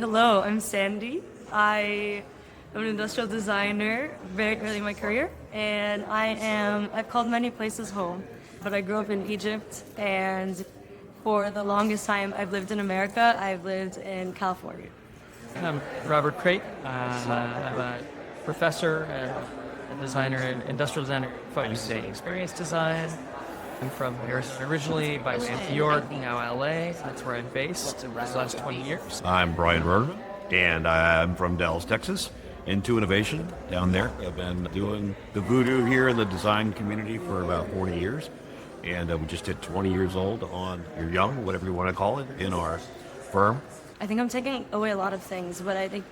Hello, I'm Sandy. I am an industrial designer very early in my career, and I've called many places home, but I grew up in Egypt, and for the longest time I've lived in America. I've lived in California. I'm Robert Crate. I'm a professor and designer and industrial designer focusing on experience design. I'm from Arizona originally, by way of New York, now LA. That's where I'm based for the last 20 years. I'm Brian Rurman, and I'm from Dallas, Texas, into innovation down there. I've been doing the voodoo here in the design community for about 40 years, and we just hit 20 years old on, you're young, whatever you want to call it, in our firm. I think I'm taking away a lot of things, but I think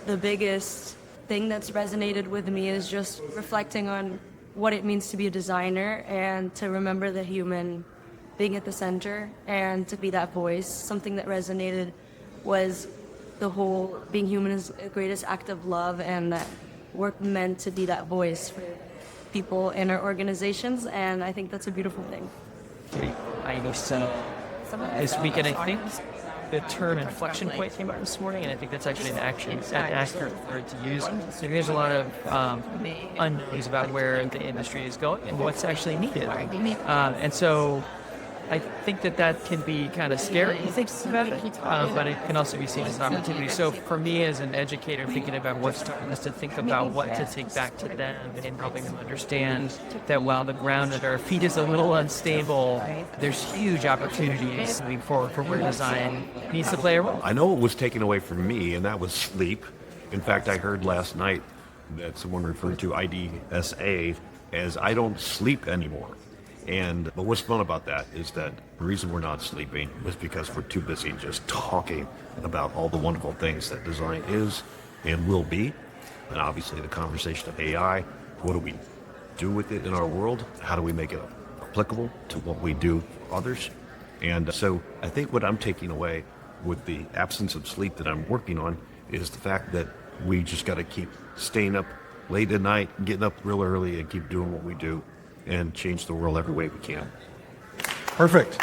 the biggest thing that's resonated with me is just reflecting on what it means to be a designer and to remember the human being at the center and to be that voice. Something that resonated was the whole being human is the greatest act of love, and that we're meant to be that voice for people in our organizations, and I think that's a beautiful thing. IDSA this weekend, I think the term inflection point came out this morning, and I think that's actually an accurate word to use. So there's a lot of unknowns about where the industry is going and what's actually needed. And so I think that can be kind of scary to think about it, but it can also be seen as an opportunity. So for me as an educator, thinking about what's starting us to think about what to take back to them and helping them understand that while the ground at our feet is a little unstable, there's huge opportunities moving forward for where design needs to play a role. I know what was taken away from me, and that was sleep. In fact, I heard last night that someone referred to IDSA as I don't sleep anymore. But what's fun about that is that the reason we're not sleeping was because we're too busy just talking about all the wonderful things that design is and will be. And obviously the conversation of AI, what do we do with it in our world? How do we make it applicable to what we do for others? And so I think what I'm taking away with the absence of sleep that I'm working on is the fact that we just got to keep staying up late at night, getting up real early, and keep doing what we do and change the world every way we can. Perfect.